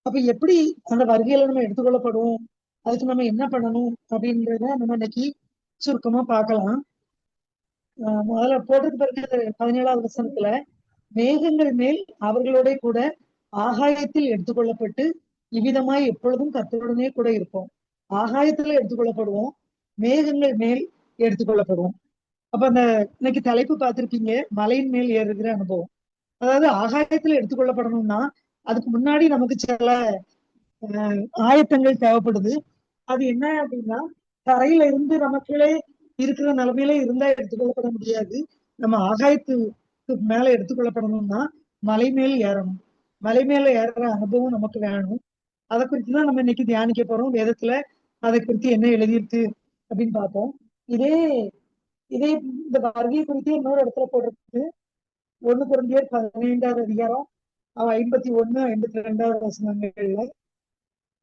அப்ப எப்படி அந்த வருகையில நம்ம எடுத்துக்கொள்ளப்படுவோம், அதுக்கு நம்ம என்ன பண்ணணும் அப்படின்றத நம்ம இன்னைக்கு சுருக்கமா பார்க்கலாம். முதல்ல போட்டிருக்கு பாருங்க 17வது வசனத்துல, மேகங்கள் மேல் அவர்களோட கூட ஆகாயத்தில் எடுத்துக்கொள்ளப்பட்டு இவ்விதமாய் எப்பொழுதும் கர்த்தருடனே கூட இருப்போம். ஆகாயத்துல எடுத்துக்கொள்ளப்படுவோம், மேகங்கள் மேல் எடுத்துக்கொள்ளப்படுவோம். அப்ப அந்த இன்னைக்கு தலைப்பு பார்த்திருப்பீங்க, மலையின் மேல் ஏறுகிற அனுபவம். அதாவது ஆகாயத்துல எடுத்துக்கொள்ளப்படணும்னா அதுக்கு முன்னாடி நமக்கு சில ஆயத்தங்கள் தேவைப்படுது. அது என்ன அப்படின்னா, தரையில இருந்து நமக்குள்ளே இருக்கிற நிலைமையில இருந்தா எடுத்துக்கொள்ளப்பட முடியாது. நம்ம ஆகாயத்துக்கு மேல எடுத்துக்கொள்ளப்படணும்னா மலை மேல் ஏறணும். மலை மேல ஏறுற அனுபவம் நமக்கு வேணும். அதை குறித்துதான் நம்ம இன்னைக்கு தியானிக்க போறோம். வேதத்துல அதை குறித்து என்ன எழுதியிருக்கு அப்படின்னு பார்ப்போம். இதே இதே இந்த வருகை குறித்து இன்னொரு இடத்துல போட்டிருக்கு. 1 Corinthians 15வது அதிகாரம் 51, 52வது வசனங்கள்ல,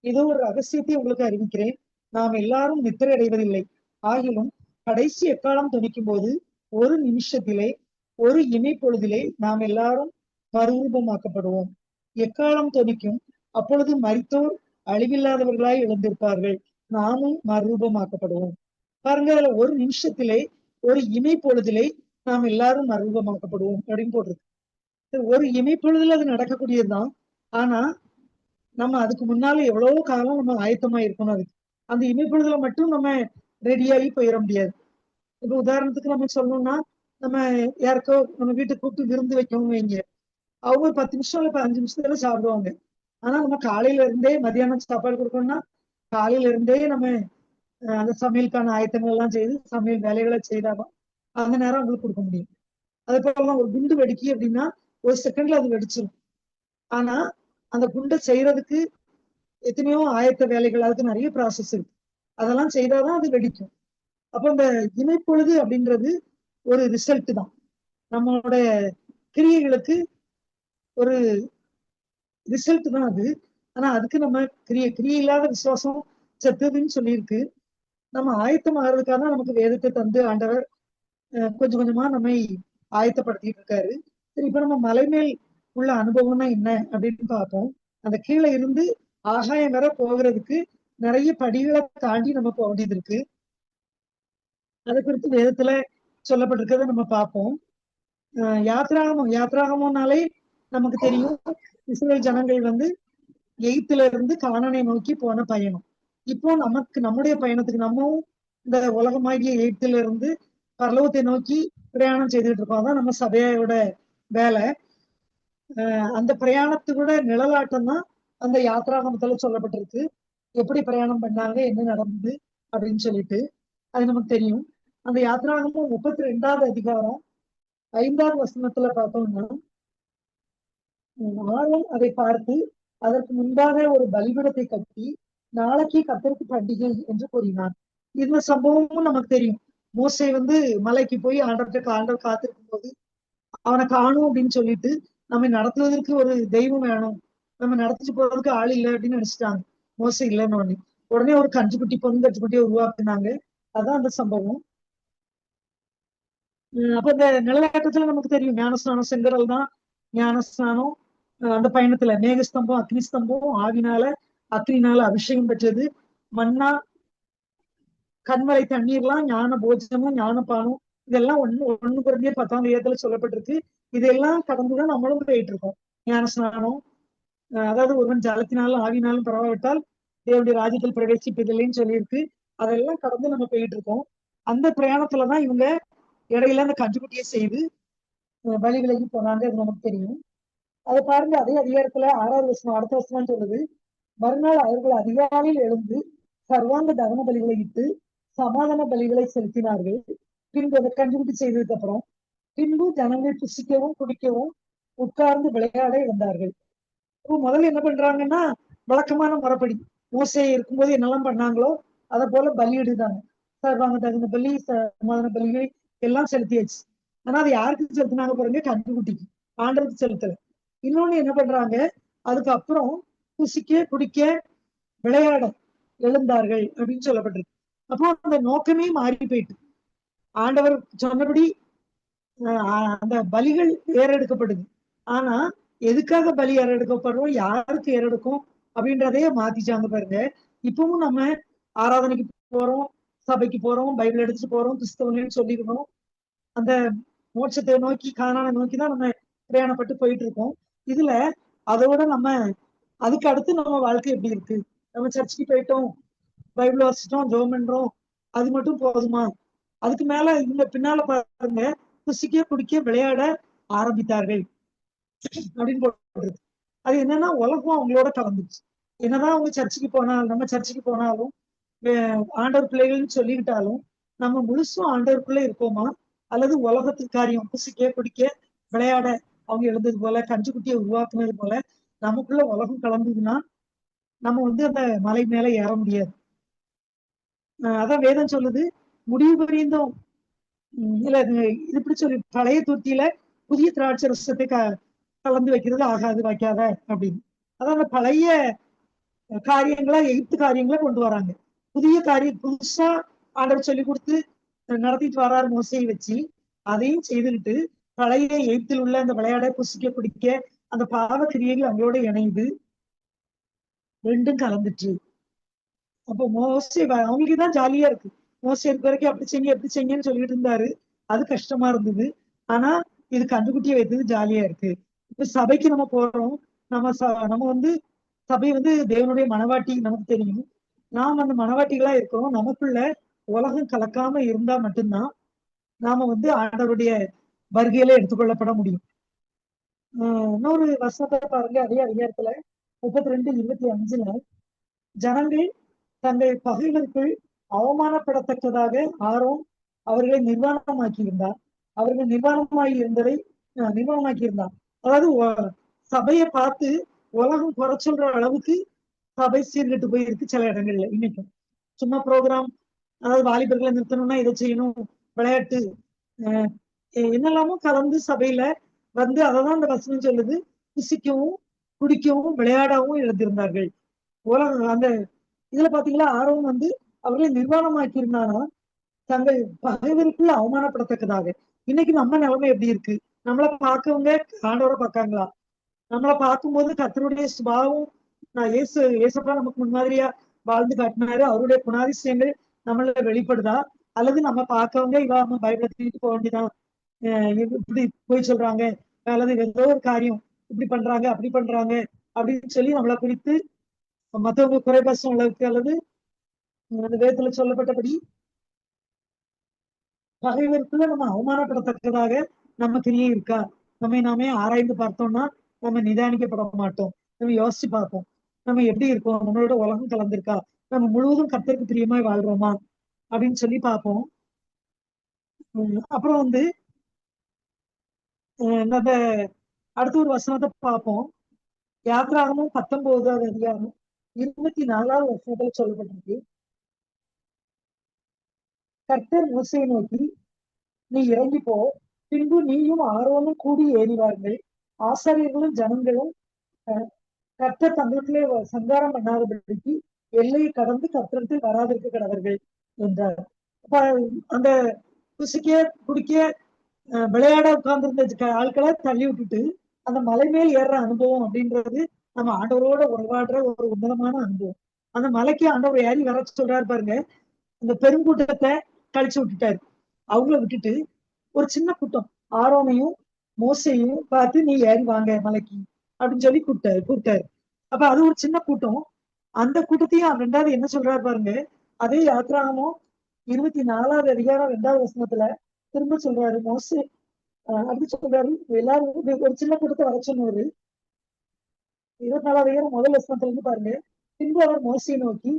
இது ஒரு ரகசியத்தை உங்களுக்கு அறிவிக்கிறேன். நாம் எல்லாரும் நித்திரை அடைவதில்லை. ஆகிலும் கடைசி எக்காலம் தொனிக்கும் போது ஒரு நிமிஷத்திலே, ஒரு இமை பொழுதிலே நாம் எல்லாரும் மறுரூபமாக்கப்படுவோம். எக்காலம் தொனிக்கும், அப்பொழுது மரித்தோர் அழிவில்லாதவர்களாய் எழுந்திருப்பார்கள். நாமும் மறுரூபமாக்கப்படுவோம். பாருங்க, அதுல ஒரு நிமிஷத்திலே, ஒரு இமை பொழுதிலே நாம் எல்லாரும் மறுரூபமாக்கப்படுவோம் அப்படின்னு போட்டிருக்கு. ஒரு இமை பொழுதுல அது நடக்கக்கூடியதுதான். ஆனா நம்ம அதுக்கு முன்னால எவ்வளவோ காலம் நம்ம ஆயத்தமா இருக்கணும். அதுக்கு அந்த இமைப்பொழுதுல மட்டும் நம்ம ரெடியாகி போயிட முடியாது. இப்ப உதாரணத்துக்கு நம்ம சொல்லணும்னா, நம்ம யாருக்கோ நம்ம வீட்டுக்கு கூப்பிட்டு விருந்து வைக்கணும் வைங்க, அவங்க ஒரு 10 நிமிஷம் இல்ல 5 நிமிஷத்துல சாப்பிடுவாங்க. ஆனா நம்ம காலையில இருந்தே மதியானம் சாப்பாடு கொடுக்கணும்னா காலையில இருந்தே நம்ம அந்த சமையலுக்கான ஆயத்தங்கள் எல்லாம் செய்து சமையல் வேலைகளை செய்தாதான் அந்த நேரம் அவங்களுக்கு கொடுக்க முடியும். அதே போலதான் ஒரு குண்டு வெடிக்கி அப்படின்னா ஒரு செகண்ட்ல அது வெடிச்சிடும். ஆனா அந்த குண்டை செய்யறதுக்கு எத்தனையோ ஆயத்த வேலைகள், அதுக்கு நிறைய ப்ராசஸ் இருக்கு. அதெல்லாம் செய்தாதான் அது வெடிக்கும். அப்ப அந்த இமைப்பொழுது அப்படின்றது ஒரு ரிசல்ட் தான். நம்மளோட கிரியைகளுக்கு ஒரு ரிசல்ட் தான் அது. ஆனா அதுக்கு நம்ம கிரியை இல்லாத விசுவாசம் செத்ததுன்னு சொல்லியிருக்கு. நம்ம ஆயத்தம் ஆகிறதுக்காக தான் நமக்கு வேதத்தை தந்து ஆண்டவர் கொஞ்சம் கொஞ்சமா நம்மை ஆயத்தப்படுத்திட்டு இருக்காரு. சரி, இப்ப நம்ம மலை மேல் உள்ள அனுபவம்னா என்ன அப்படின்னு பார்ப்போம். அந்த கீழே இருந்து ஆகாயம் வரை போகிறதுக்கு நிறைய படிகளை தாண்டி நம்ம போக வேண்டியது இருக்கு. அதை குறித்து வேதத்துல சொல்லப்பட்டிருக்கிறத நம்ம பார்ப்போம். யாத்ராகமம்னாலே நமக்கு தெரியும், இஸ்ரேல் ஜனங்கள் வந்து எகிப்துல இருந்து கானானை நோக்கி போன பயணம். இப்போ நமக்கு நம்முடைய பயணத்துக்கு நம்மவும் இந்த உலகமாகிய எகிப்துல இருந்து பரலோகத்தை நோக்கி பிரயாணம் செய்துட்டு இருக்கோம். அதான் நம்ம சபையோட வேலை. அந்த பிரயாணத்துக்கூட நிழலாட்டம் தான் அந்த யாத்ராகமத்துல சொல்லப்பட்டிருக்கு. எப்படி பிரயாணம் பண்ணாங்க, என்ன நடந்தது அப்படின்னு சொல்லிட்டு அது நமக்கு தெரியும். அந்த யாத்ராகமம் 32வது அதிகாரம் 5வது வசனத்துல பார்த்தோம்னா, ஆரோன் அதை பார்த்து அதற்கு முன்பாக ஒரு பலிபீடத்தை கட்டி நாளைக்கு கர்த்தருக்கு பண்டிகை என்று கூறினான். இந்த சம்பவமும் நமக்கு தெரியும். மோசே வந்து மலைக்கு போய் ஆண்டவர் காத்திருக்கும் போது அவனை காணும் அப்படின்னு சொல்லிட்டு நம்ம நடத்துவதற்கு ஒரு தெய்வம் வேணும், நம்ம நடத்திட்டு போறதுக்கு ஆள் இல்லை அப்படின்னு நினைச்சிட்டாங்க. மோசம் இல்லைன்னு உடனே ஒரு கஞ்சுக்குட்டி பொண்ணு கஞ்சுக்குட்டியை உருவாக்குனாங்க. அதான் அந்த சம்பவம். அப்ப இந்த நிலநடுக்கத்துல நமக்கு தெரியும் ஞானஸ்நானம் செங்கடல் தான் ஞானஸ்நானம். அந்த பயணத்துல மேகஸ்தம்பம் அக்னி ஸ்தம்பம் ஆவினால அக்னினால அபிஷேகம் பெற்றது. மன்னா கண்மலை தண்ணீர்லாம் ஞான போஜனமும் ஞானப்பானும் இதெல்லாம் ஒண்ணு குறைஞ்சே 10ஆம் அதிகாரத்துல சொல்லப்பட்டிருக்கு. இதெல்லாம் கடந்துதான் நம்மளும் போயிட்டு இருக்கோம். ஞானஸ்நானம், அதாவது ஒருவன் ஜலத்தினாலும் ஆவினாலும் பரவாவிட்டால் தேவனுடைய ராஜ்யத்தில் பிரவேசிப்பதில்லைன்னு சொல்லியிருக்கு. அதெல்லாம் கடந்து நம்ம போயிட்டு இருக்கோம். அந்த பிரயாணத்துலதான் இவங்க இடையில அந்த கஞ்சுக்குட்டியை செய்து வழி விலகி போனாங்க. அது நமக்கு தெரியும். அதை பாருங்க, அதே அதிகாரத்துல 6வது வசனம் அடுத்த வசனம் சொல்லுது, மறுநாள் அவர்கள் அதிகாலையில் எழுந்து சர்வாங்க தகன பலிகளை இட்டு சமாதான பலிகளை செலுத்தினார்கள். பின்பு அதை கஞ்சுக்குட்டி செய்ததுக்கு அப்புறம் பின்பு ஜனங்கள் புசிக்கவும் குடிக்கவும் உட்கார்ந்து விளையாட இருந்தார்கள். இப்போ முதல்ல என்ன பண்றாங்கன்னா, வழக்கமான முறைப்படி மோசே இருக்கும்போது என்னெல்லாம் பண்ணாங்களோ அதை போல பலியிடுதாங்க. சர்வாங்க தகுந்த பலி சமாதான பலிகளை எல்லாம் செலுத்தியாச்சு. ஆனா அது யாருக்கு செலுத்தினாங்க பாருங்க, கன்றுக்குட்டிக்கு, ஆண்டவருக்கு செலுத்தல. இன்னொன்னு என்ன பண்றாங்க, அதுக்கப்புறம் புசிக்க குடிக்க விளையாட எழுந்தார்கள் அப்படின்னு சொல்லப்பட்டிருக்கு. அப்போ அந்த நோக்கமே மாறி போயிட்டு ஆண்டவர் சொன்னபடி அந்த பலிகள் ஏறெடுக்கப்படுது. ஆனா எதுக்காக பலி ஏறெடுக்கப்படுறோம், யாருக்கு ஏறெடுக்கும் அப்படின்றதையே மாத்திச்சாங்க பாருங்க. இப்பவும் நம்ம ஆராதனைக்கு போறோம், சபைக்கு போறோம், பைபிள் எடுத்துட்டு போறோம், கிறிஸ்தவங்கன்னு சொல்லிருக்கோம். அந்த மோட்சத்தை நோக்கி கானானை நோக்கி தான் நம்ம பிரயாணப்பட்டு போயிட்டு இருக்கோம். இதுல அதோட நம்ம அதுக்கு அடுத்து நம்ம வாழ்க்கை எப்படி இருக்கு? நம்ம சர்ச்சுக்கு போயிட்டோம், பைபிள் வாசிச்சிட்டோம், ஜெபம் பண்றோம், அது மட்டும் போதுமா? அதுக்கு மேல இவங்க பின்னால பாருங்க, புசிக்க குடிக்க விளையாட ஆரம்பித்தார்கள் அப்படின்னு போட்டுருக்கு. அது என்னன்னா உலகம் அவங்களோட கலந்துச்சு. என்னதான் அவங்க சர்ச்சுக்கு போனாலும், நம்ம சர்ச்சுக்கு போனாலும், ஆண்டவர் பிள்ளைகள்னு சொல்லிக்கிட்டாலும் நம்ம முழுசும் ஆண்டவருக்குள்ள இருக்கோமா? அல்லது உலகத்து காரியம் புசிக்க குடிக்க விளையாட அவங்க எழுந்தது போல, கஞ்சுக்குட்டியை உருவாக்குனது போல நமக்குள்ள உலகம் கலந்ததுன்னா நம்ம அந்த மலை மேல ஏற முடியாது. அதான் வேதம் சொல்லுது, முடிவு பரியந்தம் இல்ல இது இப்படி சொல்லி பழைய துருத்தியில புதிய திராட்சை ரசத்தை கலந்து வைக்கிறது ஆகாது வைக்காத அப்படின்னு. அதான் அந்த பழைய காரியங்களா எகிப்து காரியங்களை கொண்டு வராங்க. புதிய காரியம் புதுசா ஆண்டவர் சொல்லி கொடுத்து நடத்திட்டு வராரு மோசையை வச்சு, அதையும் செய்துக்கிட்டு பழைய எகிப்தில் உள்ள அந்த விளையாட புசிக்க பிடிக்க அந்த பாவ கிரியைகள் அவங்களோட இணையுது, ரெண்டும் கலந்துட்டு. அப்போ மோசே அவங்களுக்கு தான் ஜாலியா இருக்கு. மோசே இருக்க வரைக்கும் அப்படி செய்யுங்க எப்படி செய்யுங்கன்னு சொல்லிட்டு இருந்தாரு, அது கஷ்டமா இருந்தது. ஆனா இது கண்டுகுட்டியை வைத்தது ஜாலியா இருக்கு. இப்ப சபைக்கு நம்ம போறோம், நம்ம சபை தேவனுடைய மனவாட்டி நமக்கு தெரியும். நாம் அந்த மனவாட்டிகளா இருக்கிறோம். நமக்குள்ள உலகம் கலக்காம இருந்தா மட்டும்தான் நாம ஆண்டவருடைய வருகையில எடுத்துக்கொள்ளப்பட முடியும். இன்னொரு வசனத்தை பாருங்க, அதே அதிகாரத்துல 32:25 ஜனங்கள் தங்கள் பகைவருக்குள் அவமானப்படத்தக்கதாக ஆரோன் அவர்களை நிர்வாணமாக்கி இருந்தார். அவர்கள் நிர்வாணமாக்கி இருந்தார். அதாவது சபையை பார்த்து உலகம் குறை சொல்ற அளவுக்கு சபை சீர்கெட்டு போயிருக்கு சில இடங்கள்ல இன்னைக்கும். சும்மா ப்ரோக்ராம், அதாவது வாலிபர்களை நிறுத்தணும்னா இதை செய்யணும், விளையாட்டு என்னெல்லாமோ கலந்து சபையில அததான் அந்த வசனம் சொல்லுது, புசிக்கவும் குடிக்கவும் விளையாடவும் எழுந்திருந்தார்கள். உலகம் அந்த இதுல பாத்தீங்களா, ஆர்வம் அவர்களை நிர்வாணமாக்கி இருந்தானா தங்கள் பகைவருக்குள்ள அவமானப்படத்தக்கதாக. இன்னைக்கு நம்ம நிலைமை எப்படி இருக்கு? நம்மளை பார்க்கவங்க ஆண்டவரை பார்க்காங்களா? நம்மளை பார்க்கும்போது கர்த்தருடைய சுபாவம், நான் ஏசப்பா நமக்கு முன்மாதிரியா வாழ்ந்து காட்டினாரு, அவருடைய குணாதிசயங்கள் நம்மள வெளிப்படுதா? அல்லது நம்ம பார்க்கவங்க இவ பைபிளை தூக்கிட்டு போக வேண்டியதான், இப்படி போய் சொல்றாங்க, அல்லது ஏதோ ஒரு காரியம் இப்படி பண்றாங்க அப்படி பண்றாங்க அப்படின்னு சொல்லி நம்மளை குறித்து மற்றவங்க குறைபாசம் அளவுக்கு, அல்லது அந்த வேதத்துல சொல்லப்பட்டபடி பகைவருக்குள்ள நம்ம அவமானப்படத்தக்கதாக நம்ம கிரியே இருக்கா? நாமே ஆராய்ந்து பார்த்தோம்னா நம்ம நிதானிக்கப்பட மாட்டோம். நம்ம யோசிச்சு பார்ப்போம், நம்ம எப்படி இருக்கோம், நம்மளோட உலகம் கலந்திருக்கா, நம்ம முழுவதும் கர்த்தருக்கு பிரியமாய் வாழ்றோமா அப்படின்னு சொல்லி பார்ப்போம். அப்புறம் நம்ம அடுத்த ஒரு வசனத்தை பார்ப்போம். யாத்ராகமும் 19வது அதிகாரம் 24வது வசனத்துல சொல்லப்பட்டிருக்கு, கர்த்தர் மோசேயை நோக்கி, நீ இறங்கி போ, பின்பு நீயும் ஆரோனும் கூடி ஏறிவார்கள், ஆசாரியர்களும் ஜனங்களும் கர்த்தர் தங்களுக்குள்ளே சங்காரம் பண்ணாதபடிக்கு எல்லையை கடந்து கர்த்தரத்தில் வராதிருக்க கடவர்கள் என்றார். அப்ப அந்த புசிக்க குடிக்க விளையாட உட்கார்ந்துருந்த ஆட்களை தள்ளி விட்டுட்டு அந்த மலை மேல் ஏறுற அனுபவம் அப்படின்றது நம்ம ஆண்டவரோட உறவாடுற ஒரு உன்னதமான அனுபவம். அந்த மலைக்கு ஆண்டவர் ஏறி வர சொல்றாரு பாருங்க. அந்த பெருங்கூட்டத்தை கழிச்சு விட்டுட்டாரு. அவங்கள விட்டுட்டு ஒரு சின்ன கூட்டம் ஆரோனையும் மோசையும் பார்த்து, நீ ஏறி வாங்க மலைக்கு அப்படின்னு சொல்லி கூப்பிட்டாரு. அப்ப அது ஒரு சின்ன கூட்டம். அந்த கூட்டத்தையும் 2வது என்ன சொல்றாரு பாருங்க, அதே யாத்ராகமும் 24வது அதிகாரம் 2வது வசனத்துல திரும்ப சொல்றாரு. மோசே அப்படி சொல்றாரு, எல்லாரும் ஒரு சின்ன கூட்டத்தை வர சொன்னவரு. 24வது அதிகாரம் முதல் வசனத்துல இருந்து பாருங்க, பின்பு அவர் மோசையை நோக்கி,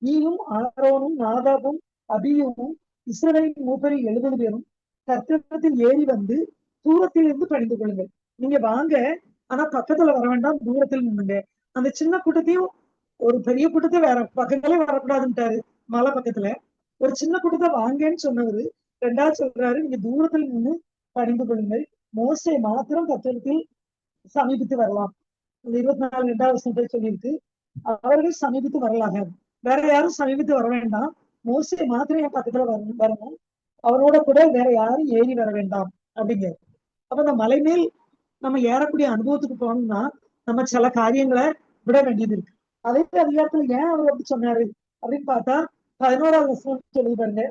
நீயும் ஆரோனும் நாதாபும் அபியூவும் இஸ்ரவேலின் மூப்பரி 70 பேரும் கர்த்தரிடத்தில் ஏறி வந்து தூரத்தில் இருந்து பணிந்து கொள்ளுங்கள். நீங்க வாங்க, ஆனா பக்கத்துல வர வேண்டாம், தூரத்தில் நின்னுங்க. அந்த சின்ன கூட்டத்தையும், ஒரு பெரிய கூட்டத்தை வேற பக்கத்துல வரக்கூடாதுன்ட்டாரு மலை பக்கத்துல. ஒரு சின்ன கூட்டத்தை வாங்கன்னு சொன்னவரு 2வது சொல்றாரு, நீங்க தூரத்தில் நின்று பணிந்து கொள்ளுங்கள், மோசே மாத்திரம் கர்த்தரிடத்தில் சமீபித்து வரலாம். 24 2வது வசனத்தை சொல்லியிருக்கு, அவர்கள் சமீபித்து வரலாக, வேற யாரும் சமீபித்து வர வேண்டாம், மோசே மாத்திரம் என் பக்கத்துல வரணும், அவரோட கூட வேற யாரும் ஏறி வர வேண்டாம் அப்படிங்க. அப்ப இந்த மலை மேல் நம்ம ஏறக்கூடிய அனுபவத்துக்கு போனோம்னா நம்ம சில காரியங்களை விட வேண்டியது இருக்கு. அதே அதிகாரத்துல ஏன் அவர் அப்படி சொன்னாரு அப்படின்னு பார்த்தா 11வது வசனம் சொல்லி பாருங்க.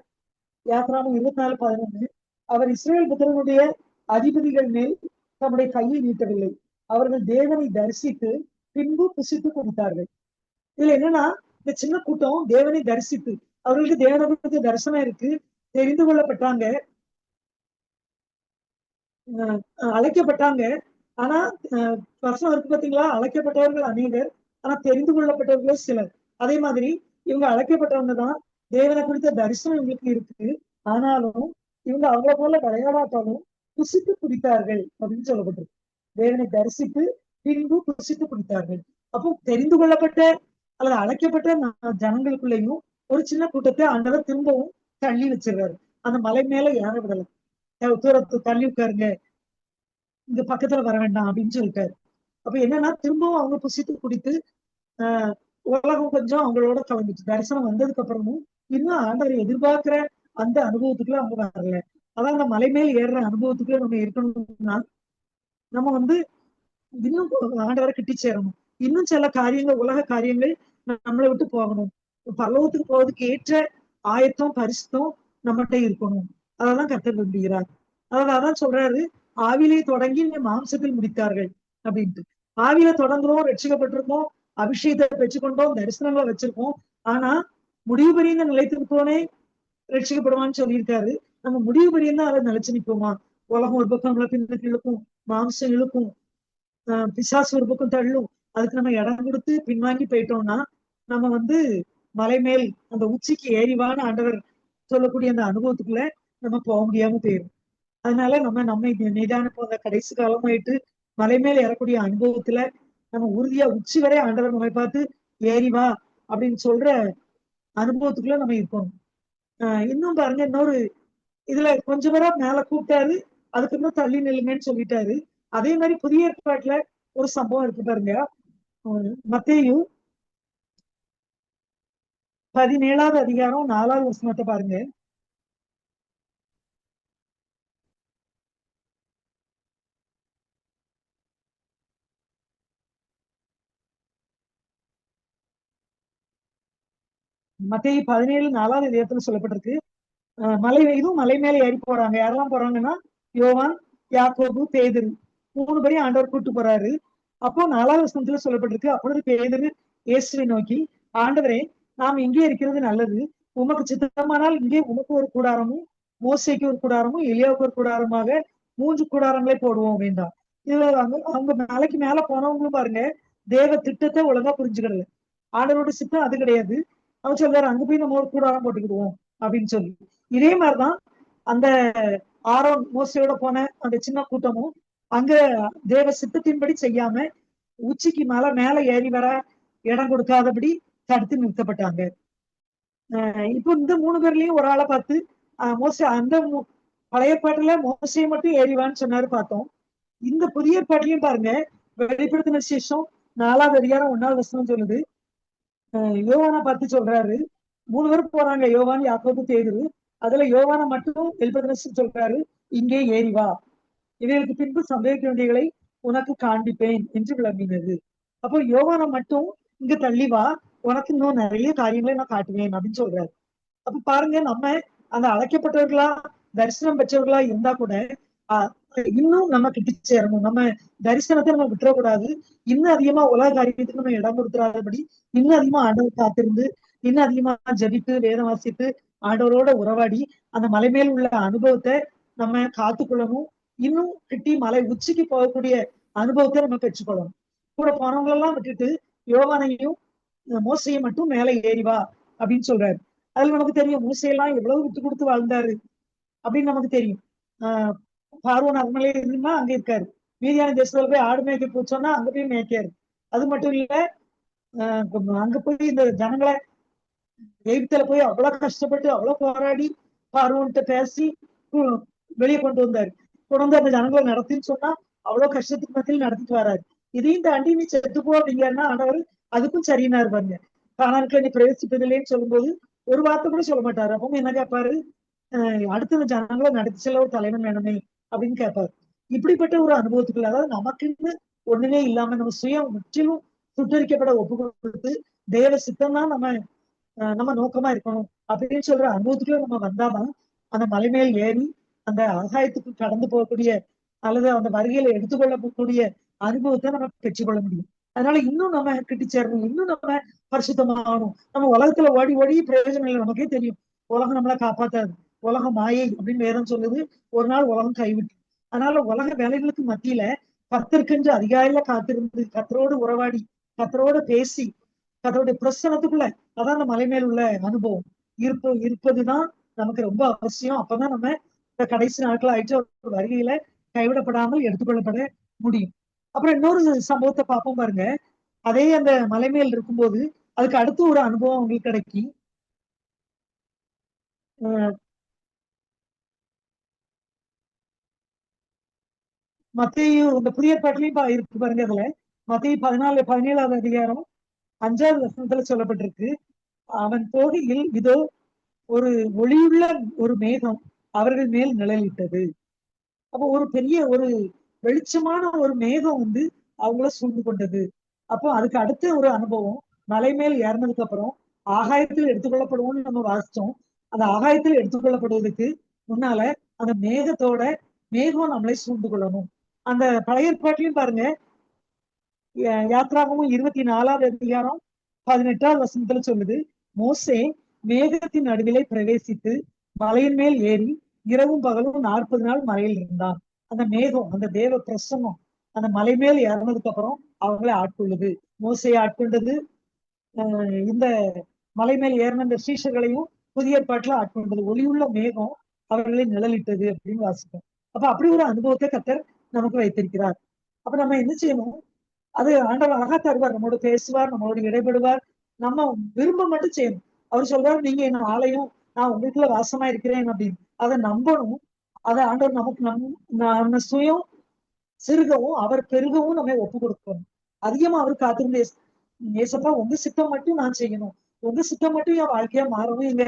யாத்ராமம் 24:11. அவர் இஸ்ரேல் புத்திரனுடைய அதிபதிகள் மேல் தம்முடைய கையை நீட்டவில்லை. அவர்கள் தேவனை தரிசித்து பின்பு புசித்து கொடுத்தார்கள். இதுல என்னன்னா, இந்த சின்ன கூட்டம் தேவனை தரிசித்து, அவர்களுக்கு தேவனை பத்தி தரிசனம் இருக்கு, தெரிந்து கொள்ளப்பட்டாங்க, அழைக்கப்பட்டாங்க. ஆனா வசனம் இருக்கு பாத்தீங்களா, அழைக்கப்பட்டவர்கள் அநேகர், ஆனா தெரிந்து கொள்ளப்பட்டவர்களே சிலர். அதே மாதிரி இவங்க அழைக்கப்பட்டவங்க தான், தேவனை குறித்த தரிசனம் இவங்களுக்கு இருக்கு. ஆனாலும் இவங்க அவங்கள போல விளையாடாட்டாலும் புசித்து குடித்தார்கள் அப்படின்னு சொல்லப்பட்டிருக்கு. தேவனை தரிசித்து பின்பு புசித்து குடித்தார்கள். அப்போ தெரிந்து கொள்ளப்பட்ட அல்லது அழைக்கப்பட்ட ஜனங்களுக்குள்ளேயும் ஒரு சின்ன கூட்டத்தை ஆண்டவர் திரும்பவும் தள்ளி வச்சிருக்காரு. அந்த மலை மேல ஏற விடல. தூரத்து தள்ளி உட்காருங்க, இங்க பக்கத்துல வர வேண்டாம் அப்படின்னு சொல்லிட்டாரு. அப்ப என்னன்னா, திரும்பவும் அவங்க புசித்து குடித்து ஆஹ் உலகம் கொஞ்சம் அவங்களோட கலந்துச்சு. தரிசனம் வந்ததுக்கு அப்புறமும் இன்னும் ஆண்டவர் எதிர்பார்க்கிற அந்த அனுபவத்துக்குள்ள அவங்க வரல. அதான் அந்த மலை மேல் ஏறுற அனுபவத்துக்குள்ள நம்ம இருக்கணும்னா நம்ம வந்து இன்னும் ஆண்டவரை கிட்டி சேரணும். இன்னும் சில காரியங்கள், உலக காரியங்கள் நம்மளை விட்டு போகணும். பரலோகத்துக்கு போவதுக்கு ஏற்ற ஆயத்தம் பரிசுத்தம் நம்மகிட்ட இருக்கணும். அதெல்லாம் கர்த்தர் விரும்புகிறார். அதான் சொல்றாரு, ஆவிலே தொடங்கி மாம்சத்தில் முடித்தார்கள் அப்படின்ட்டு. ஆவியில தொடங்குறோம், ரட்சிக்கப்பட்டிருக்கோம், அபிஷேகத்தை பெற்றுக்கொண்டோம், தரிசனங்களை வச்சிருக்கோம். ஆனா முடிவு பெரிய நிலைத்திருப்போனே ரட்சிக்கப்படுவான்னு சொல்லியிருக்காரு. நம்ம முடிவு பெரிய தான் அதை நிலைச்சு நிற்போமா? உலகம் ஒரு பக்கம் நம்மளை பின்னுக்கு இழுக்கும், மாம்சம் இழுக்கும், பிசாசு ஒரு பக்கம் தள்ளும். அதுக்கு நம்ம இடம் கொடுத்து பின்வாங்கி போயிட்டோம்னா நம்ம வந்து மலை மேல் அந்த உச்சிக்கு ஏறிவான ஆண்டவர் சொல்லக்கூடிய அந்த அனுபவத்துக்குள்ள நம்ம போக முடியாம போயிடும். அதனால நம்ம நிதான போன கடைசி காலமாயிட்டு மலை மேல் ஏறக்கூடிய அனுபவத்துல நம்ம உறுதியா உச்சி வரை ஆண்டவர் நம்மை பார்த்து ஏறிவா அப்படின்னு சொல்ற அனுபவத்துக்குள்ள நம்ம இருக்கணும். இன்னும் பாருங்க, இன்னொரு இதுல கொஞ்சம் பேரா மேல கூப்பிட்டாரு, அதுக்கு இன்னும் தள்ளி நில்லுங்கன்னு சொல்லிட்டாரு. அதே மாதிரி புதிய ஏற்பாட்டுல ஒரு சம்பவம் இருக்கு பாருங்க. மத்தேயு 17வது அதிகாரம் 4வது வசனத்தை பாருங்க. மத்தேயு 17:4வது அதிகாரத்துல சொல்லப்பட்டிருக்கு. இதுவும் மலை மேல ஏறி போறாங்க. யாரெல்லாம் போறாங்கன்னா, யோவான், யாக்கோபு, பேதுரு 3 பேரையும் ஆண்டவர் கூட்டு போறாரு. அப்போ 4வது வசனத்துல சொல்லப்பட்டிருக்கு, அப்பொழுது பேதுரு இயேசுவை நோக்கி, ஆண்டவரே, நாம் இங்கே இருக்கிறது நல்லது. உமக்கு சித்தமானால் இங்கே உமக்கு ஒரு கூடாரமும், மோசைக்கு ஒரு கூடாரமும், எலியாவுக்கு ஒரு கூடாரமாக 3 கூடாரங்களே போடுவோம் வேண்டாம். இதுல அவங்க மலைக்கு மேல போனவங்களும் பாருங்க, தேவ திட்டத்தை ஒழுங்கா புரிஞ்சுக்கிறது. ஆண்டவரோட சித்தம் அது கிடையாது. அவன் சொல்றாரு, அங்க போய் நம்ம ஒரு கூடாரம் போட்டுக்கிடுவோம் அப்படின்னு சொல்லி. இதே மாதிரிதான் அந்த ஆரோன் மோசையோட போன அந்த சின்ன கூட்டமும் அங்க தேவ சித்தத்தின்படி செய்யாம உச்சிக்கு மேல ஏறி வர இடம் கொடுக்காதபடி தடுத்து நிறுத்தப்பட்டாங்க. இப்போ இந்த 3 பேர்லயும் ஒரு ஆளை பார்த்து மோசை அந்த பழைய பாட்டுல மோசையை மட்டும் ஏறிவான்னு சொன்னாரு பார்த்தோம். இந்த புதிய பாட்டுலயும் பாருங்க, வெளிப்படுத்தின விசேஷம் 4வது அதிகாரம் 1வது வசனம் சொல்லுது. யோவானை பார்த்து சொல்றாரு, 3 பேரும் போறாங்க, யோவான், யாக்கோபு, பேதுரு. அதுல யோவானை மட்டும் வெளிப்படுத்தின சொல்றாரு, இங்கே ஏறி வா, இவைகளுக்கு பின்பு சம்பவிக்க வேண்டியவை உனக்கு காண்பிப்பேன் என்று விளம்பினது. அப்போ யோவானை மட்டும் இங்க தள்ளி வா, உனக்கு இன்னும் நிறைய காரியங்களை நான் காட்டுவேன் அப்படின்னு சொல்றாரு. அப்ப பாருங்க, நம்ம அந்த அழைக்கப்பட்டவர்களா தரிசனம் பெற்றவர்களா இருந்தா கூட இன்னும் நம்ம கிட்ட சேரணும். நம்ம தரிசனத்தை நம்ம விட்டுறக்கூடாது. இன்னும் அதிகமா உலக காரியத்துக்கு நம்ம இடம் கொடுத்துறாதபடி இன்னும் அதிகமா ஆண்டவர் காத்திருந்து, இன்னும் அதிகமா ஜபித்து வேதம் வாசித்து ஆண்டவரோட உறவாடி அந்த மலை மேல் உள்ள அனுபவத்தை நம்ம காத்துக்கொள்ளணும். இன்னும் கிட்டி மலை உச்சிக்கு போகக்கூடிய அனுபவத்தை நம்ம பெற்றுக்கொள்ளணும். கூட போனவங்களெல்லாம் விட்டுட்டு யோவானையும் மோசையை மட்டும் மேல ஏறிவா அப்படின்னு சொல்றாரு. அதுல நமக்கு தெரியும், மோசையெல்லாம் எவ்வளவு விட்டு கொடுத்து வாழ்ந்தாரு அப்படின்னு நமக்கு தெரியும். பார்வோன் அரண்மனையில இருந்தா அங்க இருக்காரு. மீதியான தேசத்துல போய் ஆடு மேய்க்க போச்சோன்னா அங்க போய் மேய்க்காரு. அது மட்டும் இல்ல, அங்க போய் இந்த ஜனங்களை எகிப்துல போய் அவ்வளவு கஷ்டப்பட்டு அவ்வளவு போராடி பார்வோன்கிட்ட பேசி வெளியே கொண்டு வந்தாரு. கொண்டு வந்து அந்த ஜனங்களை நடத்தின்னு சொன்னா அவ்வளவு கஷ்டத்துக்கு மத்தியில் நடத்திட்டு வராரு. இதையும் தாண்டி நீ செத்துப்போ அப்படிங்கன்னா ஆண்டவர் அதுக்கும் சரியினா இருப்பாங்க. காணானுக்குள்ள நீ பிரவேசிப்பதில்லைன்னு சொல்லும்போது ஒரு வார்த்தை கூட சொல்ல மாட்டாரு. அப்பவும் என்ன கேட்பாரு, அடுத்த ஜனங்களை நடத்தி செல்ல ஒரு தலைவன் வேணுமே அப்படின்னு கேட்பாரு. இப்படிப்பட்ட ஒரு அனுபவத்துக்குள்ள, அதாவது நமக்குன்னு ஒண்ணுமே இல்லாம நம்ம முற்றிலும் சுட்டரிக்கப்பட ஒப்பு கொடுத்து தேவ சித்தம் தான் நம்ம நோக்கமா இருக்கணும் அப்படின்னு சொல்ற அனுபவத்துக்குள்ள நம்ம வந்தாதான் அந்த மலை மேல் ஏறி அந்த ஆகாயத்துக்கு கடந்து போகக்கூடிய அல்லது அந்த வருகையில எடுத்துக்கொள்ளக்கூடிய அனுபவத்தை நம்ம பெற்றுக்கொள்ள முடியும். அதனால இன்னும் நம்ம கிட்டி சேரணும், இன்னும் நம்ம பரிசுத்தமாகணும். நம்ம உலகத்துல ஓடி ஓடி பிரயோஜனம் இல்லை, நமக்கே தெரியும் உலகம் நம்மளை காப்பாத்தாது, உலகம் மாயை அப்படின்னு வேதம் சொல்லுது. ஒரு நாள் உலகம் கைவிட்டு, அதனால உலக வேலைகளுக்கு மத்தியில கர்த்தருக்கென்று அதிகாலையில காத்திருந்து கர்த்தரோடு உறவாடி கர்த்தரோடு பேசி கர்த்தருடைய பிரசனத்துக்குள்ள, அதான் அந்த மலை மேல் உள்ள அனுபவம் இருப்பதுதான் நமக்கு ரொம்ப அவசியம். அப்பதான் நம்ம இந்த கடைசி நாட்கள் ஆயிடுச்சு ஒரு வருகையில கைவிடப்படாமல் எடுத்துக்கொள்ளப்பட முடியும். அப்புறம் இன்னொரு சம்பவத்தை பார்ப்போம் பாருங்க. அதே அந்த மலை மேல் இருக்கும்போது அதுக்கு அடுத்து ஒரு அனுபவம் உங்களுக்கு கிடைக்கும். மத்தேயு இந்த புதிய ஏற்பாட்டிலையும் இருக்கு பாருங்க. அதுல மத்தேயு 17வது அதிகாரம் 5வது வசனத்துல சொல்லப்பட்டிருக்கு, அவன் போகையில் இதோ ஒரு ஒளியுள்ள ஒரு மேகம் அவர்கள் மேல் நிழலிட்டது. அப்போ ஒரு பெரிய ஒரு வெளிச்சமான ஒரு மேகம் அவங்கள சூழ்ந்து கொண்டது. அப்போ அதுக்கு அடுத்த ஒரு அனுபவம், மலை மேல் ஏறினதுக்கு அப்புறம் ஆகாயத்தில் எடுத்துக்கொள்ளப்படுவோம்னு நம்ம வாசிச்சோம். அந்த ஆகாயத்தில் எடுத்துக்கொள்ளப்படுவதற்கு முன்னால அந்த மேகம் நம்மளை சூழ்ந்து கொள்ளணும். அந்த பழைய ஏற்பாட்டிலையும் பாருங்க, யாத்ராகமும் 24வது அதிகாரம் 18வது வசனத்துல சொல்லுது, மோசே மேகத்தின் நடுவிலே பிரவேசித்து மலையின் மேல் ஏறி இரவும் பகலும் 40 நாள் மலையில் இருந்தான். அந்த மேகம், அந்த தேவ பிரசன்னம் அந்த மலை மேல் ஏறினதுக்கு அப்புறம் அவங்களை ஆட்கொள்ளுது. மோசையை ஆட்கொண்டது, இந்த மலை மேல் ஏறின இந்த சீஷர்களையும் புதிய ஏற்பாட்டுல ஆட்கொண்டது. ஒளியுள்ள மேகம் அவர்களை நிழலிட்டது அப்படின்னு வாசிப்போம். அப்ப அப்படி ஒரு அனுபவத்தை கர்த்தர் நமக்கு வைத்திருக்கிறார். அப்ப நம்ம என்ன செய்யணும்? அது ஆண்டவர் அழகா தருவார், நம்மோட பேசுவார், நம்மளோட இடைபடுவார். நம்ம விரும்ப மட்டும் செய்யணும். அவர் சொல்றாரு, நீங்க என்ன ஆலயம், நான் உங்களுக்குள்ள வாசமா இருக்கிறேன் அப்படின்னு. அதை நம்பணும். அதை ஆண்டவர் நமக்கு நம்ம சுயம் சிறுகவும் அவர் பெருகவும் நம்ம ஒப்பு கொடுக்கணும். அதிகமா அவர் காத்திருந்த ஏசப்பா உங்க சித்தம் மட்டும் நான் செய்யணும், உங்க சித்தம் மட்டும் என் வாழ்க்கையா மாறணும்,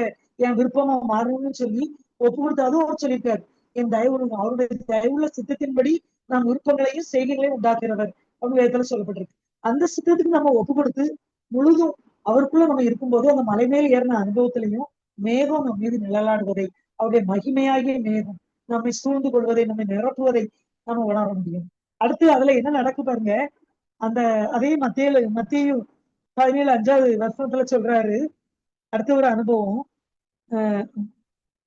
என் விருப்பமா மாறணும்னு சொல்லி ஒப்பு கொடுத்தாலும் அவர் சொல்லியிருக்காரு, என் தயவு அவருடைய தயவுள்ள சித்தத்தின்படி நான் விருப்பங்களையும் செய்கைகளையும் உண்டாக்குறவர் அவங்க வேதத்துல சொல்லப்பட்டிருக்கு. அந்த சித்தத்துக்கு நம்ம ஒப்பு கொடுத்து முழுதும் அவருக்குள்ள நம்ம இருக்கும்போது அந்த மலை மேல் ஏறின அனுபவத்திலையும் மேகம் நம்ம மீது நிழலாடுவதை, அவருடைய மகிமையாகிய மேகம் நம்மை சூழ்ந்து கொள்வதை, நம்மை நிரப்புவதை நம்ம உணர முடியும். அடுத்து அதுல என்ன நடக்கு பாருங்க. அந்த அதே மத்தேயு 17 5வது வசனத்துல சொல்றாரு, அடுத்த ஒரு அனுபவம்,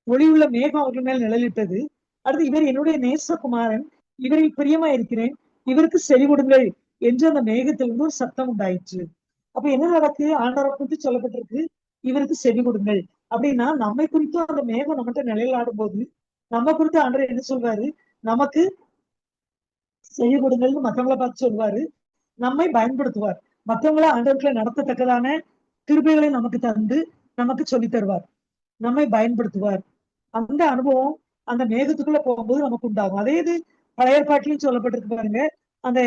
ஒளியுள்ள மேகம் அவர்கள் மேல் நிழலிட்டது. அடுத்து இவர் என்னுடைய நேசகுமாரன், இவரில் பிரியமா இருக்கிறேன், இவருக்கு செவி கொடுங்கள் என்று அந்த மேகத்திலிருந்து ஒரு சத்தம் உண்டாயிற்று. அப்ப என்ன நடக்கு? ஆண்டவரை குறித்து சொல்லப்பட்டிருக்கு, இவருக்கு செவி கொடுங்கள் அப்படின்னா நம்மை குறித்தும் அந்த மேகம் நம்மகிட்ட நிழலாடும் போது நம்ம குறித்து ஆண்டவர் என்ன சொல்வாரு? நமக்கு செவி கொடுங்கள்னு மற்றவங்களை பார்த்து சொல்வாரு, நம்மை பயன்படுத்துவார். மற்றவங்களை ஆண்டவர்களை நடத்தத்தக்கதான கிருபைகளை நமக்கு தந்து நமக்கு சொல்லி தருவார், நம்மை பயன்படுத்துவார். அந்த அனுபவம் அந்த மேகத்துக்குள்ள போகும்போது நமக்கு உண்டாகும். அதே இது பழைய ஏற்பாட்டிலையும் சொல்லப்பட்டிருக்கு பாருங்க. அந்த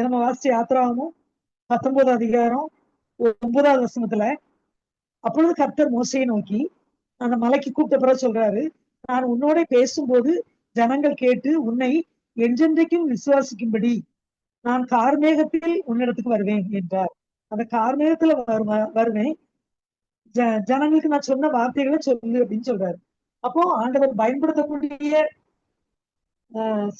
நம்ம வாசிச்ச யாத்திராவும் 19வது அதிகாரம் 9வது வசனத்துல, அப்பொழுது கர்த்தர் மோசையை நோக்கி அந்த மலைக்கு கூப்பிட்ட பிறகு சொல்றாரு, நான் உன்னோட பேசும்போது ஜனங்கள் கேட்டு உன்னை என்றென்றைக்கும் விசுவாசிக்கும்படி நான் கார்மேகத்தில் உன்னிடத்துக்கு வருவேன் என்றார். அந்த கார்மேகத்துல வருவேன், ஜனங்களுக்கு நான் சொன்ன வார்த்தைகளை சொல்லு அப்படின்னு சொல்றாரு. அப்போ ஆண்டவர் பயன்படுத்தக்கூடிய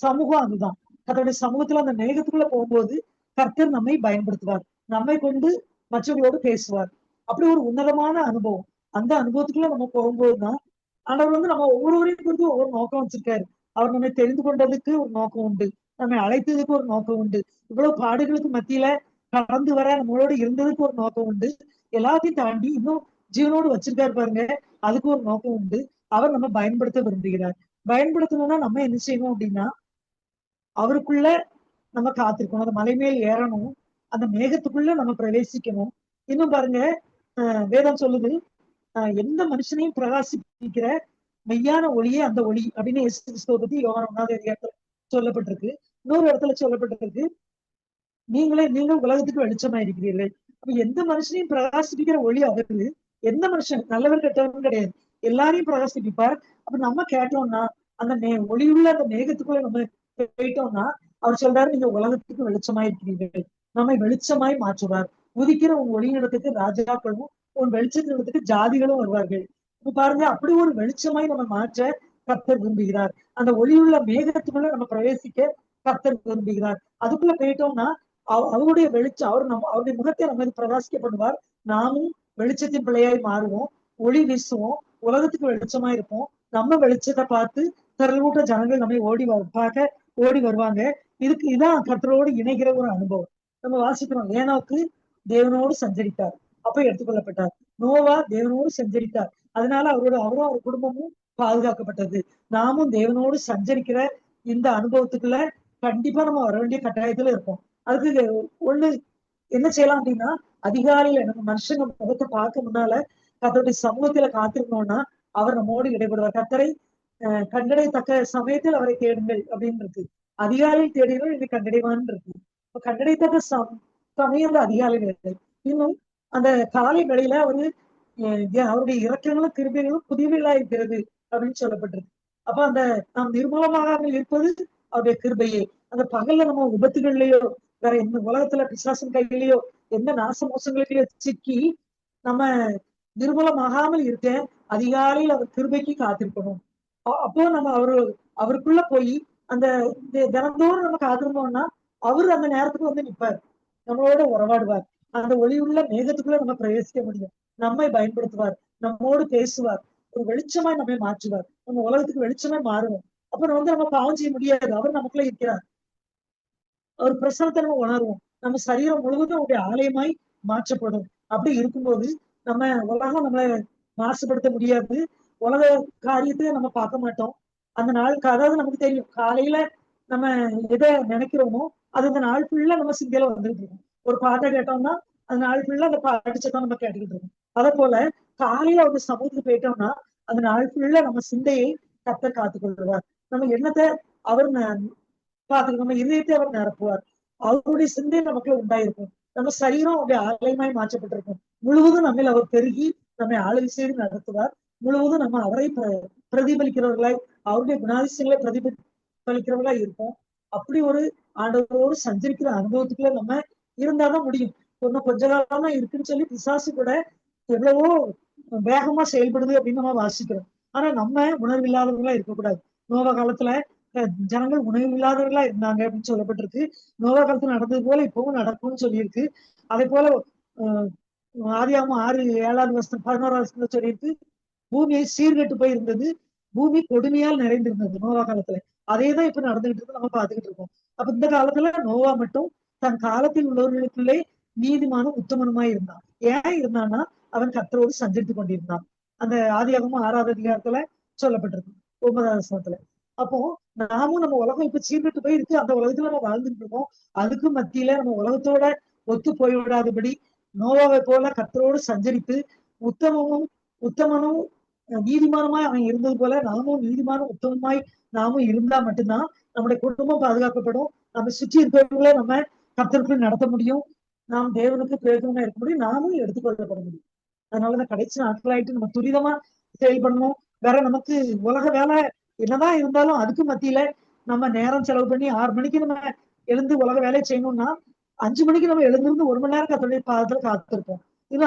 சமூகம் அதுதான். கர்த்தருடைய சமூகத்துல அந்த மேகத்துக்குள்ள போகும்போது கர்த்தர் நம்மை பயன்படுத்துவார், நம்மை கொண்டு மற்றவர்களோடு பேசுவார். அப்படி ஒரு உன்னதமான அனுபவம். அந்த அனுபவத்துக்குள்ள நம்ம போகும்போதுதான் ஆண்டவர் நம்ம ஒவ்வொருவரையும் குறித்து ஒவ்வொரு நோக்கம் வச்சிருக்காரு. அவர் நம்மை தெரிந்து கொண்டதுக்கு ஒரு நோக்கம் உண்டு, நம்மை அழைத்ததுக்கு ஒரு நோக்கம் உண்டு, இவ்வளவு பாடுகளுக்கு மத்தியில கடந்து வர நம்மளோட இருந்ததுக்கு ஒரு நோக்கம் உண்டு, எல்லாத்தையும் தாண்டி இன்னும் ஜீவனோடு வச்சிருக்காரு பாருங்க, அதுக்கு ஒரு நோக்கம் உண்டு. அவர் நம்ம பயன்படுத்த விரும்புகிறார். பயன்படுத்தணும்னா நம்ம என்ன செய்யணும் அப்படின்னா, அவருக்குள்ள நம்ம காத்திருக்கணும், அந்த மலை மேல் ஏறணும், அந்த மேகத்துக்குள்ள நம்ம பிரவேசிக்கணும். இன்னும் பாருங்க, வேதம் சொல்லுது, எந்த மனுஷனையும் பிரகாசிப்பிக்கிற மெய்யான ஒளியே அந்த ஒளி அப்படின்னு இயேசு கிறிஸ்துவை பத்தி யோவான் 1வது அதிகாரத்துல சொல்லப்பட்டிருக்கு. இன்னொரு இடத்துல சொல்லப்பட்டிருக்கு, நீங்கள் உலகத்துக்கு வெளிச்சமா இருக்கிறீர்கள். அப்ப எந்த மனுஷனையும் பிரகாசிப்பிக்கிற ஒளி அவரு. எந்த மனுஷன் நல்லவர் கெட்டவரும் கிடையாது, எல்லாரையும் பிரகாசிப்பிப்பார். அப்ப நம்ம கேட்டோம்னா அந்த ஒளியுள்ள அந்த மேகத்துக்குள்ள நம்ம போயிட்டோம்னா அவர் சொல்றாரு, நீங்க உலகத்துக்கு வெளிச்சமாய் இருக்கிறீர்கள், நம்மை வெளிச்சமாய் மாற்றுவார். உதிக்கிற உன் ஒளியிடத்துக்கு ராஜாக்களும் உன் வெளிச்சத்திடத்துக்கு ஜாதிகளும் வருவார்கள். இப்ப பாருங்க, அப்படி ஒரு வெளிச்சமாய் நம்ம மாற்ற கர்த்தர் விரும்புகிறார். அந்த ஒளியுள்ள மேகத்துக்குள்ள நம்ம பிரவேசிக்க கர்த்தர் விரும்புகிறார். அதுக்குள்ள போயிட்டோம்னா அவருடைய வெளிச்சம், அவருடைய முகத்தை நம்ம பிரகாசிக்க பண்ணுவார். நாமும் வெளிச்சத்தின் பிள்ளையாய் மாறுவோம், ஒளி வீசுவோம், உலகத்துக்கு வெளிச்சமா இருப்போம். நம்ம வெளிச்சத்தை பார்த்து திரளூட்ட ஜனங்கள் நம்மை பார்க்க ஓடி வருவாங்க. இதான் கர்த்தரோடு இணைகிற ஒரு அனுபவம். நம்ம வாசிக்கிறோம், ஏனோக்கு தேவனோடு சஞ்சரித்தார், அப்ப எடுத்துக்கொள்ளப்பட்டார். நோவா தேவனோடு சஞ்சரித்தார், அதனால அவரும் அவர் குடும்பமும் பாதுகாக்கப்பட்டது. நாமும் தேவனோடு சஞ்சரிக்கிற இந்த அனுபவத்துக்குள்ள கண்டிப்பா நம்ம வர வேண்டிய கட்டாயத்துல இருப்போம். அதுக்கு ஒண்ணு என்ன செய்யலாம் அப்படின்னா, அதிகாலையில நம்ம மனுஷங்க முகத்தை பார்க்க முன்னால கர்த்தருடைய சமூகத்துல காத்திருந்தோம்னா அவர் நம்மோடு இடைபடுவார். கர்த்தரை கண்டடையத்தக்க சமயத்தில் அவரை தேடுங்கள் அப்படின்னு இருக்கு. அதிகாலையில் தேடினால் இது கண்டடைவான் இருக்கு. இப்ப கண்டடையத்தக்க சமயம் அந்த அதிகாலை வேலை. இன்னும் அந்த காலை வேளையில அவருடைய இறக்கங்களும் கிருபைகளும் புதியவைகளா இருக்கிறது அப்படின்னு சொல்லப்பட்டிருக்கு. அப்ப அந்த நாம் நிர்மூலமாக இருப்பது அவருடைய கிருபையே. அந்த பகல்ல நம்ம விபத்துகள்லயோ வேற எந்த உலகத்துல பிசாசன் கையிலயோ எந்த நாச மோசங்களிலேயோ சிக்கி நம்ம நிர்மூலமாகாமல் இருக்க அதிகாலையில் அவர் கிருபைக்கு காத்திருக்கணும். அப்போ நம்ம அவருக்குள்ள போய் அந்த தினந்தோறும் நம்ம காத்திருந்தோம்னா அவரு அந்த நேரத்துக்கு வந்து நிற்பார், நம்மளோட உறவாடுவார். அந்த ஒளியுள்ள மேகத்துக்குள்ள நம்ம பிரவேசிக்க முடியும். நம்மை பயன்படுத்துவார், நம்மோடு பேசுவார், ஒரு வெளிச்சமாய் நம்மை மாற்றுவார். நம்ம உலகத்துக்கு வெளிச்சமே மாறுவோம். அப்புறம் நம்ம பாவம் செய்ய முடியாது, அவர் நமக்குள்ள இருக்கிறார். அவர் பிரசனத்தை நம்ம உணர்வோம். நம்ம சரீரம் முழுவதும் அவருடைய ஆலயமாய் மாற்றப்படும். அப்படி இருக்கும்போது நம்ம உலகம் நம்மளை மாசுபடுத்த முடியாது. உலக காரியத்தை நம்ம பார்க்க மாட்டோம். அந்த நாளுக்கு அதாவது நமக்கு தெரியும், காலையில நம்ம எதை நினைக்கிறோமோ அது அந்த நாள் ஃபுல்லா நம்ம சிந்தையில வந்துட்டு இருக்கோம். ஒரு பாட்டை கேட்டோம்னா அந்த நாள் ஃபுல்லா அந்த பாட்டு சத்தம் நம்ம கேட்டுக்கிட்டு இருக்கோம். அதே போல காலையில ஒரு சமூகத்துக்கு போயிட்டோம்னா அந்த நாள் ஃபுல்லா நம்ம சிந்தையை கர்த்தர் காத்துக் கொள்வார். நம்ம எண்ணத்தை அவர் பார்த்து நம்ம இதயத்தை அவர் நிரப்புவார். அவருடைய சிந்தை நமக்கு உண்டாயிருக்கும். நம்ம சரீரம் அவருடைய ஆலயமாய் மாற்றப்பட்டிருக்கும். முழுவதும் நம்மில் அவர் பெருகி நம்மை ஆளுகை செய்து நடத்துவார். முழுவதும் நம்ம அவரை பிரதிபலிக்கிறவர்களாய் அவருடைய குணாதிசயங்களை பிரதிபலிக்கிறவர்களாய் இருப்போம். அப்படி ஒரு ஆண்டவரோடு சஞ்சரிக்கிற அனுபவத்துக்குள்ள நம்ம இருந்தாதான் முடியும். இன்னும் கொஞ்ச காலமா இருக்குன்னு சொல்லி பிசாசு கூட எவ்வளவோ வேகமா செயல்படுது அப்படின்னு நம்ம வாசிக்கிறோம். ஆனா நம்ம உணர்வில்லாதவர்களா இருக்கக்கூடாது. நோவ காலத்துல ஜனங்கள் உணவு இல்லாதவர்களா இருந்தாங்க அப்படின்னு சொல்லப்பட்டிருக்கு. நோவா காலத்துல நடந்தது போல இப்பவும் நடக்கும்னு சொல்லியிருக்கு. அதே போல ஆதியாகமம் 6:7 11 சொல்லியிருக்கு, பூமியை சீர்கெட்டு போய் இருந்தது, பூமி கொடுமையால் நிறைந்திருந்தது நோவா காலத்துல. அதேதான் இப்ப நடந்துகிட்டு இருக்கு, நம்ம பார்த்துக்கிட்டு இருக்கோம். அப்ப இந்த காலத்துல நோவா மட்டும் தன் காலத்தில் உள்ளவர்களுக்குள்ளே நீதிமானும் உத்தமனுமாய் இருந்தான். ஏன் இருந்தான்னா அவன் கர்த்தரோடு சஞ்சரித்து கொண்டிருந்தான். அந்த ஆதியாகமம் 6வது அதிகாரத்துல சொல்லப்பட்டிருக்கு, 9வது வசனத்துல. அப்போ நாமும் நம்ம உலகம் இப்ப சீர்கெட்டு போய் இருக்கு, அந்த உலகத்துல நம்ம வாழ்ந்துட்டு இருக்கோம். அதுக்கு மத்தியில நம்ம உலகத்தோட ஒத்து போய்விடாதபடி நோவாவை போல கர்த்தரோடு சஞ்சரித்து உத்தமனும் நீதிமானமாய் அவன் இருந்தது போல நாமும் நீதிமானும் உத்தமமாய் நாமும் இருந்தா மட்டும்தான் நம்முடைய குடும்பம் பாதுகாக்கப்படும். நம்ம சுற்றி இருக்கிறவங்கள நம்ம கர்த்தருக்குள் நடத்த முடியும். நாம் தேவனுக்கு பிரயோஜனமா இருக்க முடியும், நாமும் எடுத்துக்கொள்ளப்பட முடியும். அதனாலதான் கடைசி நாட்களாயிட்டு நம்ம துரிதமா செயல்படணும். வேற நமக்கு உலக வேலை என்னதான் இருந்தாலும் அதுக்கு மத்தியில நம்ம நேரம் செலவு பண்ணி 6 மணிக்கு நம்ம எழுந்து உலக வேலையை செய்யணும்னா 5 மணிக்கு நம்ம எழுந்திருந்து 1 மணி நேரம் கர்த்தருடைய பாதத்துல காத்திருப்போம். இது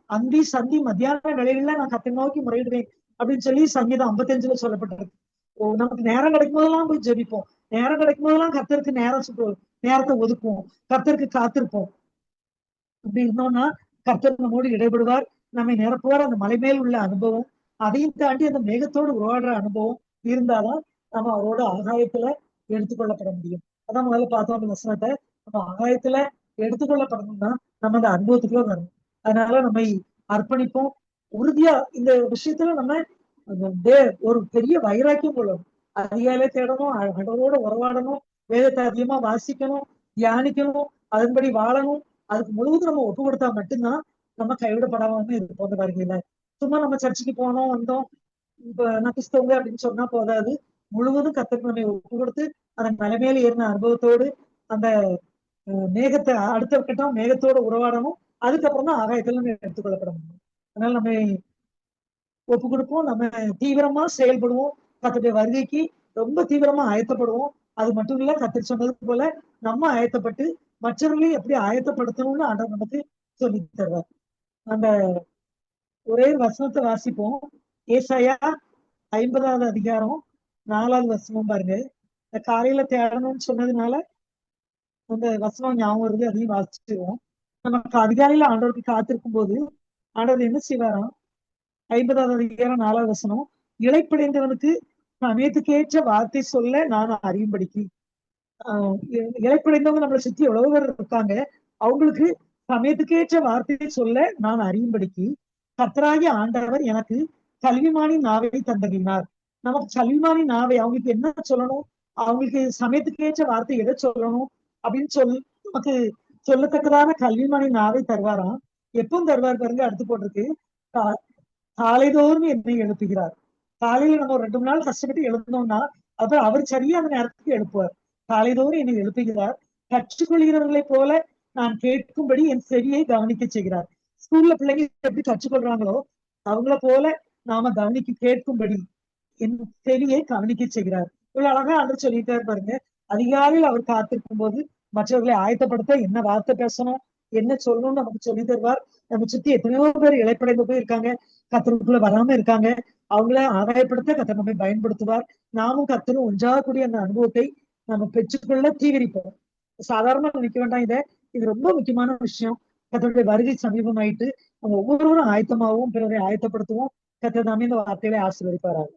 அந்தி சந்தி மத்தியான வேலைகள்ல நான் கர்த்தரை நோக்கி முறையிடுவேன் அப்படின்னு சொல்லி சங்கீதம் 55ல சொல்லப்பட்டிருக்கு. நமக்கு நேரம் கிடைக்கும் போதெல்லாம் போய் ஜெபிப்போம், நேரம் கிடைக்கும் போதெல்லாம் கர்த்தருக்கு நேரத்தை ஒதுக்குவோம், கர்த்தருக்கு காத்திருப்போம். அப்படி இருந்தோம்னா கர்த்தர் நம்மோடு இடைபடுவார், நம்மை நிரப்புவார். அந்த மலை மேல் உள்ள அனுபவம், அதையும் தாண்டி அந்த மேகத்தோடு உருவாடுற அனுபவம் இருந்தாதான் நம்ம அவரோட ஆகாயத்துல எடுத்துக்கொள்ளப்பட முடியும். அதான் முதல்ல பார்த்தோம் அந்த வசனத்தை. நம்ம ஆகாயத்துல எடுத்துக்கொள்ளப்படணும்னா நம்ம அந்த அனுபவத்துக்குள்ள வரணும். அதனால நம்மை அர்ப்பணிப்போம். உறுதியா இந்த விஷயத்துல நம்ம ஒரு பெரிய வைராக்கியம் கொள்ளணும். அதிகாலை தேடணும், ஆண்டவரோட உறவாடணும், வேதத்தை அதிகமா வாசிக்கணும், தியானிக்கணும், அதன்படி வாழணும். அதுக்கு முழுவதும் நம்ம ஒப்பு கொடுத்தா மட்டும்தான் நம்ம கைவிடப்படாம இருப்போம். அந்த வருகையில சும்மா நம்ம சர்ச்சுக்கு போனோம் வந்தோம் இப்ப நான் கிறிஸ்தவங்க அப்படின்னு சொன்னா போதாது. முழுவதும் கர்த்தருக்கு நம்ம ஒப்பு கொடுத்து அந்த மலைமேல ஏறின அனுபவத்தோடு அந்த மேகத்தை அடுத்த கட்டம் மேகத்தோட உறவாடணும். அதுக்கப்புறம் தான் ஆகாயத்துல நம்ம எடுத்துக்கொள்ளப்பட முடியும். அதனால நம்ம ஒப்பு கொடுப்போம், நம்ம தீவிரமா செயல்படுவோம், கர்த்தருடைய வருகைக்கு ரொம்ப தீவிரமா ஆயத்தப்படுவோம். அது மட்டும் இல்ல, கர்த்தர் சொன்னது போல நம்ம ஆயத்தப்பட்டு மற்றவர்களையும் எப்படி ஆயத்தப்படுத்தணும்னு ஆண்டவர் நமக்கு சொல்லி தருவார். அந்த ஒரே வசனத்தை வாசிப்போம். ஏசாயா 50வது அதிகாரம் 4வது வசனம் பாருங்க. இந்த காலையில தேடணும்னு சொன்னதுனால அந்த வசனம் ஞாபகம் வருது, அதையும் வாசிச்சிருவோம். நமக்கு அதிகாலையில ஆண்டவருக்கு காத்திருக்கும் போது ஆண்டவர் என்ன செய்வாராம்? 50வது அதிகாரம் 4வது வசனம், இளைப்படைந்தவனுக்கு சமயத்துக்கேற்ற வார்த்தை சொல்ல நான் அறியும்படிக்கு. இளைப்படைந்தவங்க நம்மளை சுத்தி எவ்வளவு பேர் இருக்காங்க, அவங்களுக்கு சமயத்துக்கேற்ற வார்த்தையை சொல்ல நான் அறியும்படிக்கு கர்த்தராகிய ஆண்டவர் எனக்கு கல்விமானி நாவை தந்தறினார். நமக்கு கல்விமானி நாவை, அவங்களுக்கு என்ன சொல்லணும், அவங்களுக்கு சமயத்துக்கு ஏற்ற வார்த்தை எதை சொல்லணும் அப்படின்னு நமக்கு சொல்லத்தக்கதான கல்விமானி நாவை தருவாராம். எப்பவும் தருவார் பாருங்க, அடுத்து போட்டிருக்கு, காலைதோறும் என்னை எழுப்புகிறார். காலையில நம்ம ஒரு 2 நாள் கஷ்டப்பட்டு எழுந்தோம்னா அப்புறம் அவர் சரியா அந்த நேரத்துக்கு எழுப்புவார். காலைதோறும் என்னை எழுப்புகிறார், கற்றுக்கொள்கிறவர்களை போல நான் கேட்கும்படி என் செவியை கவனிக்க செய்கிறார். ஸ்கூல்ல பிள்ளைங்க எப்படி கற்றுக்கொள்றாங்களோ அவங்கள போல நாம கவனிக்க கேட்கும்படி என் செவியை கவனிக்க செய்கிறார். இவ்வளவு அழகா ஆண்டவர் சொல்லிட்டாரு பாருங்க. அதிகாலையில் அவர் காத்திருக்கும் போது மற்றவர்களை ஆயத்தப்படுத்த என்ன வார்த்தை பேசணும், என்ன சொல்லணும்னு நமக்கு சொல்லி தருவார். நம்ம சுத்தி எத்தனையோ பேர் இழைப்படைந்து போய் இருக்காங்க, கத்தருக்குள்ள வராம இருக்காங்க. அவங்கள ஆதாயப்படுத்த கத்தர் நம்மை பயன்படுத்துவார். நாமும் கத்தரும் ஒன்றாகக்கூடிய அந்த அனுபவத்தை நம்ம பெற்றுக்கொள்ள தீவிரிப்போம். சாதாரணமா நினைக்க வேண்டாம் இதை, இது ரொம்ப முக்கியமான விஷயம். கத்தருடைய வருகை சமீபமாயிட்டு நம்ம ஒவ்வொருவரும் ஆயத்தமாகவும் பிறரை ஆயத்தப்படுத்துவோம். கத்தர் தாமே இந்த வார்த்தைகளை ஆசீர்வதிப்பாராங்க.